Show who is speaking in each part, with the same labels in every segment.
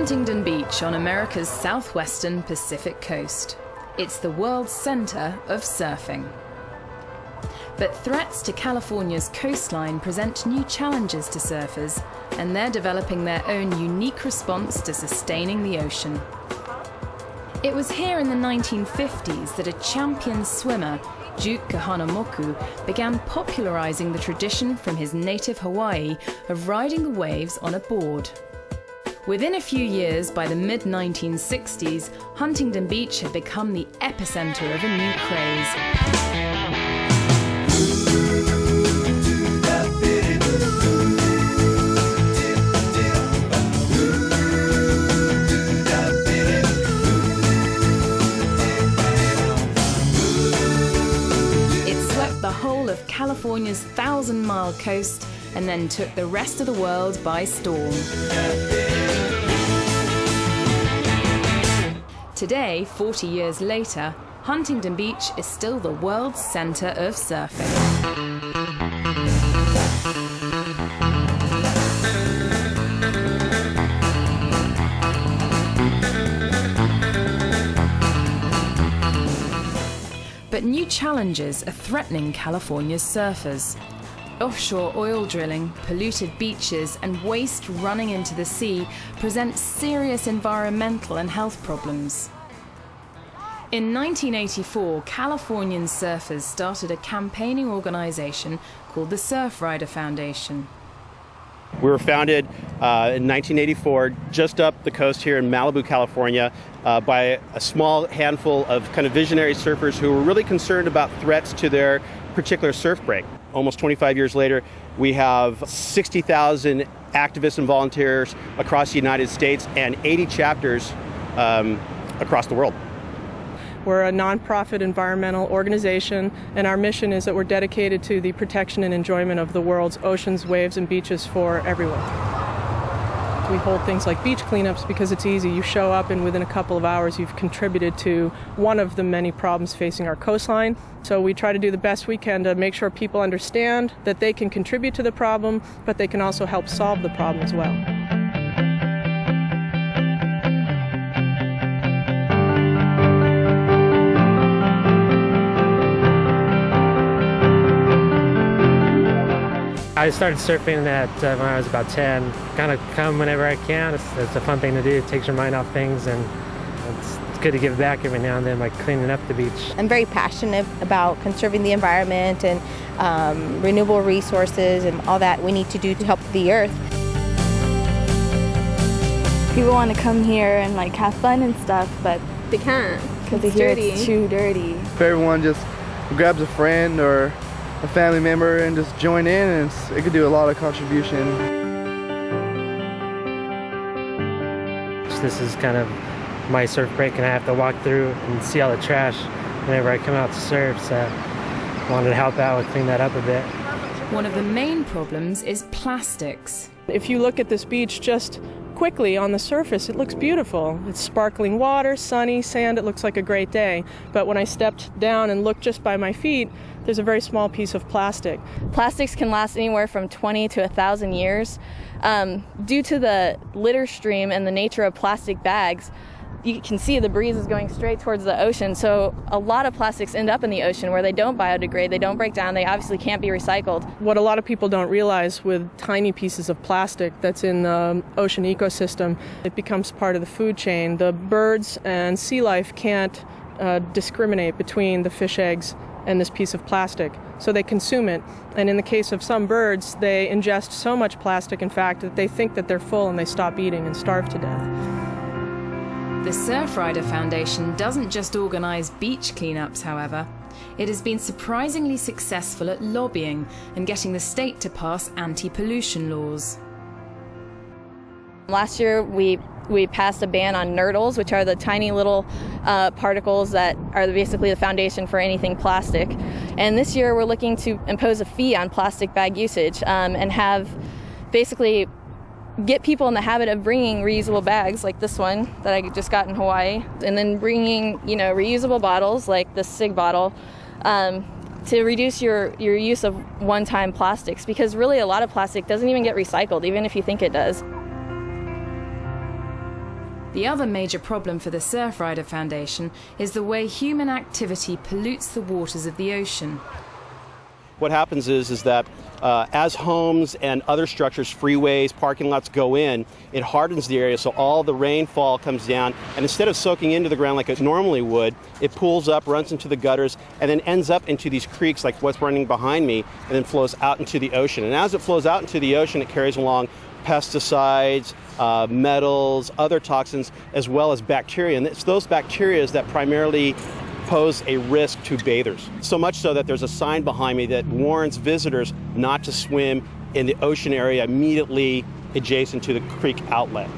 Speaker 1: Huntington Beach on America's southwestern Pacific coast. It's the world's center of surfing. But threats to California's coastline present new challenges to surfers, and they're developing their own unique response to sustaining the ocean. It was here in the 1950s that a champion swimmer, Duke Kahanamoku, began popularizing the tradition from his native Hawaii of riding the waves on a board. Within a few years, by the mid-1960s, Huntington Beach had become the epicenter of a new craze. It swept the whole of California's 1,000-mile coast and then took the rest of the world by storm. Today, 40 years later, Huntington Beach is still the world's center of surfing. But new challenges are threatening California's surfers. Offshore oil drilling, polluted beaches, and waste running into the sea present serious environmental and health problems. In 1984, Californian surfers started a campaigning organization called the Surfrider Foundation.
Speaker 2: We were founded in 1984, just up the coast here in Malibu, California, by a small handful of kind of visionary surfers who were really concerned about threats to their particular surf break. Almost 25 years later, we have 60,000 activists and volunteers across the United States and 80 chapters across the world.
Speaker 3: We're a nonprofit environmental organization, and our mission is that we're dedicated to the protection and enjoyment of the world's oceans, waves, and beaches for everyone. We hold things like beach cleanups because it's easy. You show up and within a couple of hours you've contributed to one of the many problems facing our coastline. So we try to do the best we can to make sure people understand that they can contribute to the problem, but they can also help solve the problem as well.
Speaker 4: I started surfing when I was about 10. Kind of come whenever I can. It's a fun thing to do. It takes your mind off things, and it's good to give back every now and then, like cleaning up the beach.
Speaker 5: I'm very passionate about conserving the environment and renewable resources and all that we need to do to help the earth.
Speaker 6: People want to come here and like have fun and stuff, but
Speaker 7: they can't
Speaker 6: because they hear it's too dirty.
Speaker 8: If everyone just grabs a friend or a family member and just join in, and it could do a lot of contribution.
Speaker 4: This is kind of my surf break, and I have to walk through and see all the trash whenever I come out to surf, so I wanted to help out with clean that up a bit.
Speaker 1: One of the main problems is plastics.
Speaker 3: If you look at this beach just quickly on the surface, it looks beautiful. It's sparkling water, sunny, sand, it looks like a great day. But when I stepped down and looked just by my feet, there's a very small piece of plastic.
Speaker 6: Plastics can last anywhere from 20 to 1,000 years. Due to the litter stream and the nature of plastic bags, you can see the breeze is going straight towards the ocean. So a lot of plastics end up in the ocean where they don't biodegrade, they don't break down, they obviously can't be recycled.
Speaker 3: What a lot of people don't realize with tiny pieces of plastic that's in the ocean ecosystem, it becomes part of the food chain. The birds and sea life can't discriminate between the fish eggs and this piece of plastic, so they consume it. And in the case of some birds, they ingest so much plastic, in fact, that they think that they're full and they stop eating and starve to death.
Speaker 1: The Surfrider Foundation doesn't just organize beach cleanups, however. It has been surprisingly successful at lobbying and getting the state to pass anti-pollution laws.
Speaker 6: Last year we passed a ban on nurdles, which are the tiny little particles that are basically the foundation for anything plastic. And this year we're looking to impose a fee on plastic bag usage and have basically get people in the habit of bringing reusable bags like this one that I just got in Hawaii, and then bringing, reusable bottles like this SIG bottle to reduce your use of one-time plastics, because really a lot of plastic doesn't even get recycled, even if you think it does.
Speaker 1: The other major problem for the Surfrider Foundation is the way human activity pollutes the waters of the ocean.
Speaker 2: What happens is that as homes and other structures, freeways, parking lots go in, it hardens the area, so all the rainfall comes down, and instead of soaking into the ground like it normally would, it pools up, runs into the gutters, and then ends up into these creeks like what's running behind me, and then flows out into the ocean. And as it flows out into the ocean, it carries along pesticides, metals, other toxins, as well as bacteria. And it's those bacteria that primarily pose a risk to bathers. So much so that there's a sign behind me that warns visitors not to swim in the ocean area immediately adjacent to the creek outlet.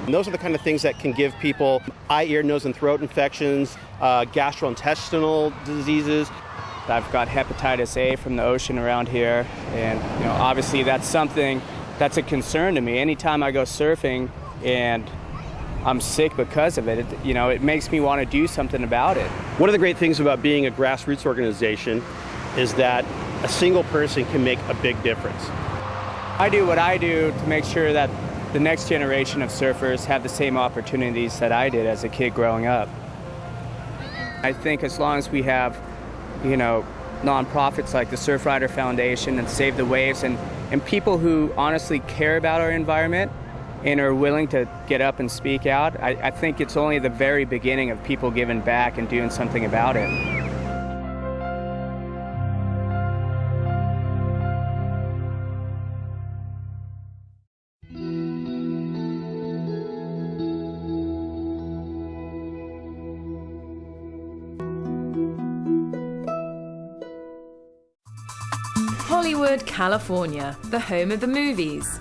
Speaker 2: And those are the kind of things that can give people eye, ear, nose, and throat infections, gastrointestinal diseases.
Speaker 7: I've got hepatitis A from the ocean around here, and obviously that's something that's a concern to me. Anytime I go surfing and I'm sick because of it, it makes me want to do something about it.
Speaker 2: One of the great things about being a grassroots organization is that a single person can make a big difference.
Speaker 7: I do what I do to make sure that the next generation of surfers have the same opportunities that I did as a kid growing up. I think as long as we have, nonprofits like the Surfrider Foundation and Save the Waves and people who honestly care about our environment and are willing to get up and speak out, I think it's only the very beginning of people giving back and doing something about it.
Speaker 1: Hollywood, California, the home of the movies.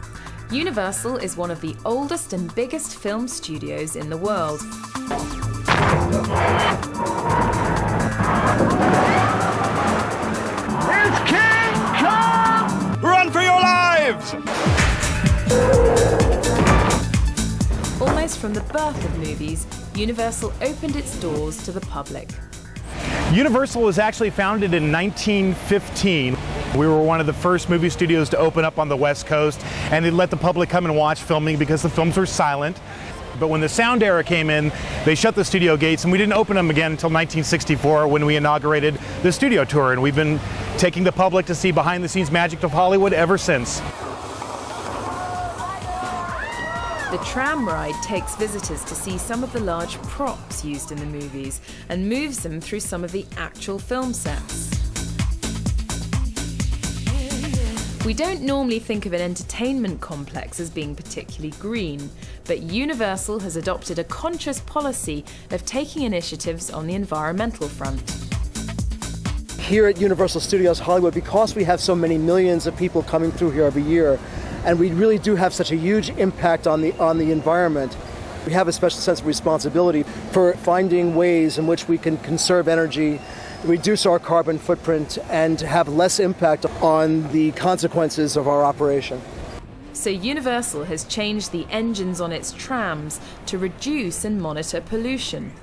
Speaker 1: Universal is one of the oldest and biggest film studios in the world.
Speaker 9: It's King Kong! Run for your lives!
Speaker 1: Almost from the birth of movies, Universal opened its doors to the public.
Speaker 10: Universal was actually founded in 1915. We were one of the first movie studios to open up on the West Coast, and they let the public come and watch filming because the films were silent. But when the sound era came in, they shut the studio gates, and we didn't open them again until 1964 when we inaugurated the studio tour. And we've been taking the public to see behind-the-scenes magic of Hollywood ever since.
Speaker 1: The tram ride takes visitors to see some of the large props used in the movies and moves them through some of the actual film sets. We don't normally think of an entertainment complex as being particularly green, but Universal has adopted a conscious policy of taking initiatives on the environmental front.
Speaker 11: Here at Universal Studios Hollywood, because we have so many millions of people coming through here every year, and we really do have such a huge impact on the environment, we have a special sense of responsibility for finding ways in which we can conserve energy, reduce our carbon footprint, and have less impact on the consequences of our operation.
Speaker 1: So Universal has changed the engines on its trams to reduce and monitor pollution.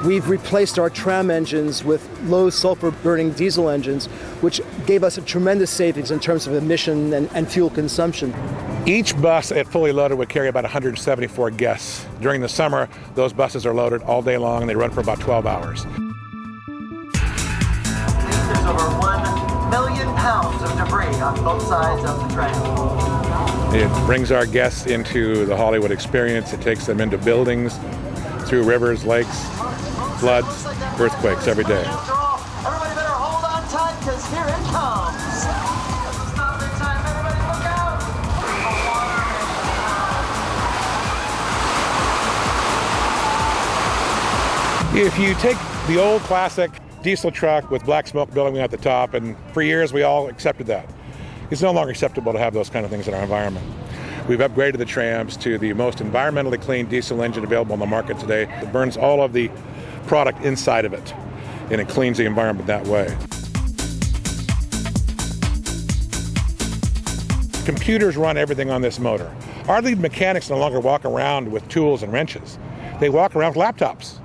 Speaker 11: We've replaced our tram engines with low sulfur burning diesel engines, which gave us a tremendous savings in terms of emission and fuel consumption.
Speaker 12: Each bus at fully loaded would carry about 174 guests. During the summer, those buses are loaded all day long and they run for about 12 hours.
Speaker 13: There's over 1 million pounds of debris on both sides of the train.
Speaker 12: It brings our guests into the Hollywood experience. It takes them into buildings, through rivers, lakes, floods, earthquakes every day.
Speaker 13: Everybody better hold on tight because here it comes. Stop in time, everybody look out.
Speaker 12: If you take the old classic diesel truck with black smoke billowing at the top, and for years we all accepted that. It's no longer acceptable to have those kind of things in our environment. We've upgraded the trams to the most environmentally clean diesel engine available on the market today. It burns all of the product inside of it, and it cleans the environment that way. Computers run everything on this motor. Our lead mechanics no longer walk around with tools and wrenches. They walk around with laptops,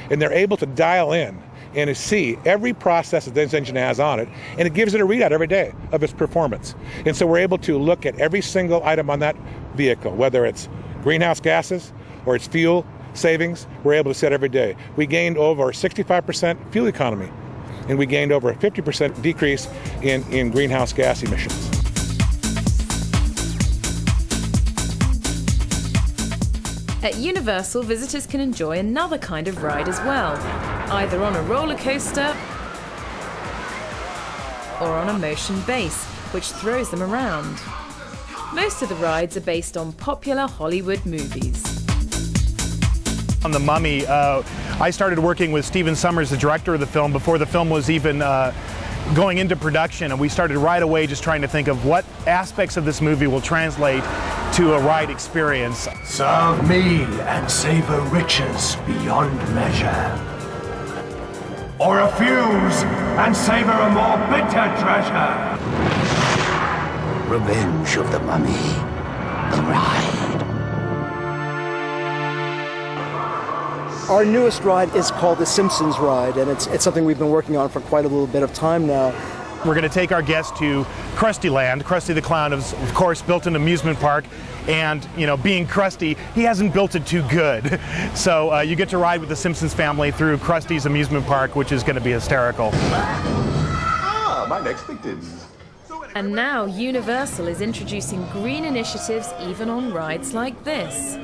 Speaker 12: and they're able to dial in and to see every process that this engine has on it, and it gives it a readout every day of its performance. And so we're able to look at every single item on that vehicle, whether it's greenhouse gases, or its fuel savings, we're able to set every day. We gained over 65% fuel economy, and we gained over a 50% decrease in greenhouse gas emissions.
Speaker 1: At Universal, visitors can enjoy another kind of ride as well, either on a roller coaster or on a motion base, which throws them around. Most of the rides are based on popular Hollywood movies.
Speaker 10: On The Mummy, I started working with Stephen Sommers, the director of the film, before the film was even going into production, and we started right away just trying to think of what aspects of this movie will translate to a ride experience.
Speaker 9: Serve me and savor riches beyond measure. Or refuse and savor a more bitter treasure. Revenge of the Mummy, the ride.
Speaker 11: Our newest ride is called the Simpsons ride, and it's something we've been working on for quite a little bit of time now.
Speaker 10: We're going to take our guests to Krusty Land. Krusty the Clown is, of course, built an amusement park, and, you know, being Krusty, he hasn't built it too good. So you get to ride with the Simpsons family through Krusty's amusement park, which is going to be hysterical.
Speaker 9: Ah, my next victim.
Speaker 1: And now Universal is introducing green initiatives even on rides like this.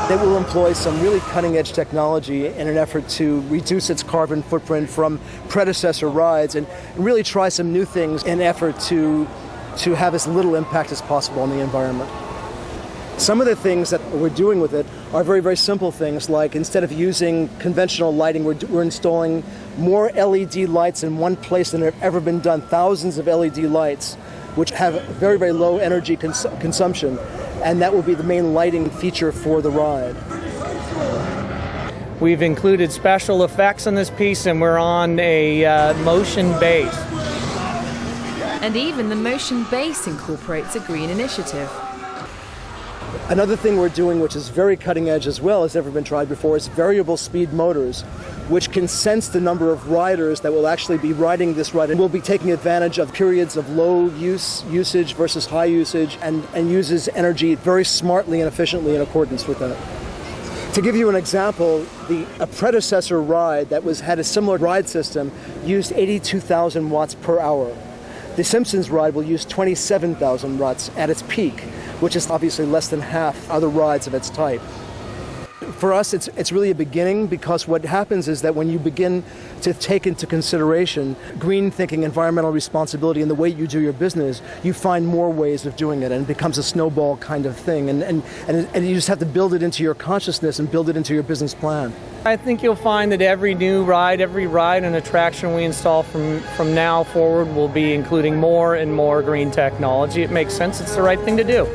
Speaker 11: They will employ some really cutting-edge technology in an effort to reduce its carbon footprint from predecessor rides and really try some new things in an effort to have as little impact as possible on the environment. Some of the things that we're doing with it are very, very simple things, like instead of using conventional lighting, we're installing more LED lights in one place than have ever been done, thousands of LED lights, which have very, very low energy consumption, and that will be the main lighting feature for the ride.
Speaker 14: We've included special effects on this piece, and we're on a motion base.
Speaker 1: And even the motion base incorporates a green initiative.
Speaker 11: Another thing we're doing, which is very cutting edge as well, has never been tried before, is variable speed motors, which can sense the number of riders that will actually be riding this ride, and will be taking advantage of periods of low usage versus high usage, and uses energy very smartly and efficiently in accordance with that. To give you an example, a predecessor ride that had a similar ride system used 82,000 watts per hour. The Simpsons ride will use 27,000 watts at its peak, which is obviously less than half other rides of its type. For us, it's really a beginning, because what happens is that when you begin to take into consideration green thinking, environmental responsibility, and the way you do your business, you find more ways of doing it, and it becomes a snowball kind of thing. And you just have to build it into your consciousness and build it into your business plan.
Speaker 14: I think you'll find that every ride and attraction we install from now forward will be including more and more green technology. It makes sense. It's the right thing to do.